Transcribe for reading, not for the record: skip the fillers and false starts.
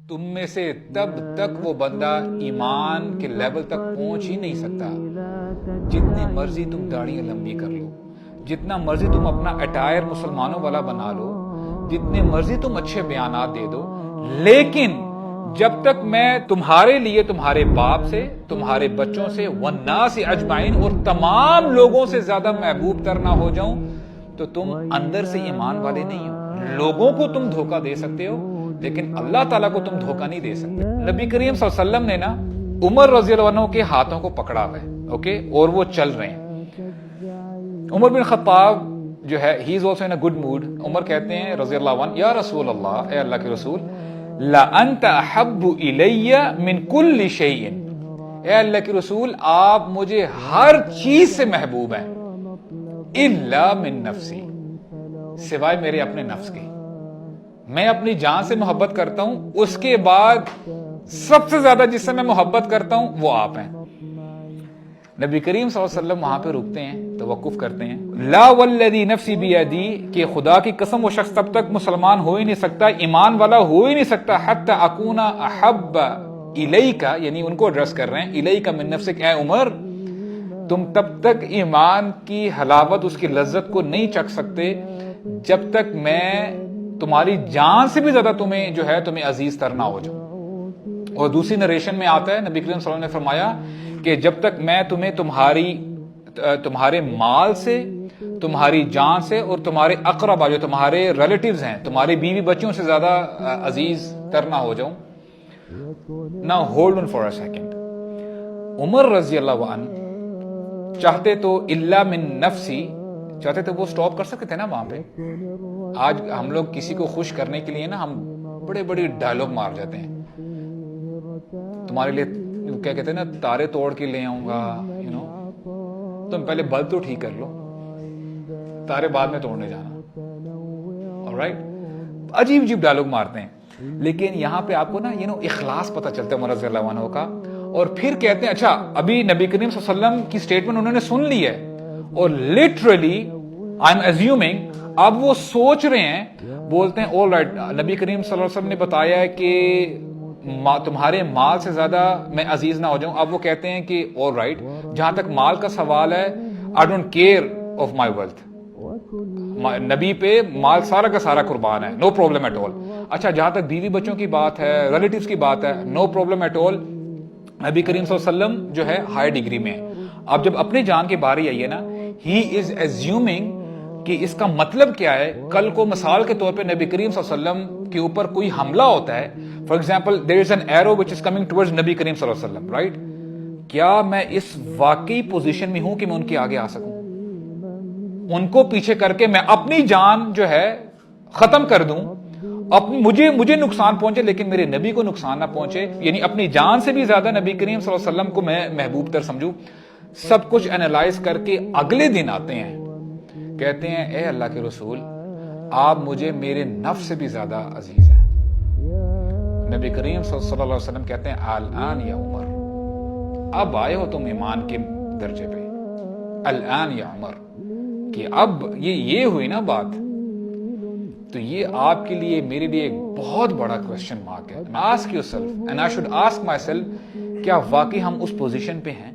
تم میں سے تب تک وہ بندہ ایمان کے لیول تک پہنچ ہی نہیں سکتا جتنی مرضی تم داڑیاں لمبی کر لو، جتنا مرضی تم اپنا اٹائر مسلمانوں والا بنا لو، جتنے مرضی تم اچھے بیانات دے دو، لیکن جب تک میں تمہارے لیے تمہارے باپ سے، تمہارے بچوں سے، والناس اجمعین اور تمام لوگوں سے زیادہ محبوب تر نہ ہو جاؤں تو تم اندر سے ایمان والے نہیں ہو۔ لوگوں کو تم دھوکہ دے سکتے ہو لیکن اللہ تعالیٰ کو تم دھوکہ نہیں دے سکتے۔ نبی کریم صلی اللہ علیہ وسلم نے نا عمر رضی اللہ عنہ کے ہاتھوں کو پکڑا ہوا ہے، اوکے، اور وہ چل رہے ہیں۔ عمر بن خطاب جو ہے he is also in a good mood. Umar کہتے ہیں رضی اللہ عنہ، یا رسول اللہ، اے اللہ کے رسول، لَأَنْتَ أَحَبُّ إِلَيَّ مِنْ كُلِّ شَيْءٍ، اے اللہ کے رسول آپ مجھے ہر چیز سے محبوب ہیں، إِلَّا مِن نَفْسِي، سوائے میرے اپنے نفس کے۔ میں اپنی جان سے محبت کرتا ہوں، اس کے بعد سب سے زیادہ جس سے میں محبت کرتا ہوں وہ آپ ہیں۔ نبی کریم صلی اللہ علیہ وسلم وہاں پہ رکتے ہیں، توقف کرتے ہیں۔ لا والذی نفسی بیدی، کہ خدا کی قسم وہ شخص تب تک مسلمان ہو ہی نہیں سکتا، ایمان والا ہو ہی نہیں سکتا، حتی اکونا احب الیکا، یعنی ان کو ایڈریس کر رہے ہیں، الیکا من نفسک، اے عمر تم تب تک ایمان کی حلاوت، اس کی لذت کو نہیں چکھ سکتے جب تک میں تمہاری جان سے بھی زیادہ تمہیں عزیز تر نہ ہو جاؤں۔ اور دوسری نریشن میں آتا ہے نبی کریم صلی اللہ علیہ وسلم نے فرمایا کہ جب تک میں تمہیں تمہارے مال سے، تمہاری جان سے اور تمہارے اقربا جو تمہارے ریلیٹیوز ہیں، تمہارے بیوی بچوں سے زیادہ عزیز تر نہ ہو جاؤں۔ Now hold on for a second۔ عمر رضی اللہ عنہ چاہتے تو الا من نفسی، چاہتے تو وہ سٹاپ کر سکتے تھے نا وہاں پہ۔ آج ہم لوگ کسی کو خوش کرنے کے لیے نا ہم بڑے بڑے ڈائلوگ مار جاتے ہیں، تمہارے لیے کیا کہتے ہیں نا، تارے توڑ کے لے آؤں گا، تم پہلے بلب تو ٹھیک کر لو، تارے بعد میں توڑنے جانا۔ alright، عجیب عجیب ڈائلوگ مارتے ہیں، لیکن یہاں پہ آپ کو نا اخلاص پتہ چلتا ہے عمر رضی اللہ عنہ کا۔ اور پھر کہتے ہیں اچھا ابھی نبی کریم صلی اللہ علیہ وسلم کی سٹیٹمنٹ انہوں نے سن لی ہے، اور لٹرلی آئی ایم ایزیومنگ اب وہ سوچ رہے ہیں، بولتے ہیں آل رائٹ، نبی کریم صلی اللہ علیہ وسلم نے بتایا ہے کہ تمہارے مال سے زیادہ میں عزیز نہ ہو جاؤں۔ اب وہ کہتے ہیں کہ آل رائٹ، جہاں تک مال کا سوال ہے I don't care of my wealth, نبی پہ مال سارا کا سارا قربان ہے، نو پرابلم ایٹ آل۔ اچھا جہاں تک بیوی بچوں کی بات ہے، ریلیٹیوز کی بات ہے، نو پرابلم ایٹ آل، نبی کریم صلی اللہ علیہ وسلم جو ہے ہائی ڈگری میں ہے۔ اب جب اپنی جان کی باری آئی ہے نا، ہی از ایزیومنگ کہ اس کا مطلب کیا ہے، کل کو مثال کے طور پہ نبی کریم صلی اللہ علیہ وسلم کے اوپر کوئی حملہ ہوتا ہے، for example there is an arrow which is coming towards نبی کریم صلی اللہ علیہ وسلم، رائٹ، کیا میں اس واقعی پوزیشن میں ہوں کہ میں ان کے آگے آ سکوں، ان کو پیچھے کر کے میں اپنی جان جو ہے ختم کر دوں، مجھے نقصان پہنچے لیکن میرے نبی کو نقصان نہ پہنچے، یعنی اپنی جان سے بھی زیادہ نبی کریم صلی اللہ علیہ وسلم کو میں محبوب تر سمجھوں۔ سب کچھ انالائز کر کے اگلے دن آتے ہیں، کہتے ہیں اے اللہ کے رسول آپ مجھے میرے نفس سے بھی زیادہ عزیز ہیں۔ نبی کریم صلی اللہ علیہ وسلم کہتے ہیں الان یا عمر، اب آئے ہو تم ایمان کے درجے پہ، الان یا عمر، کہ اب یہ ہوئی نا بات، تو یہ آپ کے لیے میرے لیے ایک بہت بڑا کوسچن مارک ہے۔ Ask your self and I should ask my self, کیا واقعی ہم اس پوزیشن پہ ہیں؟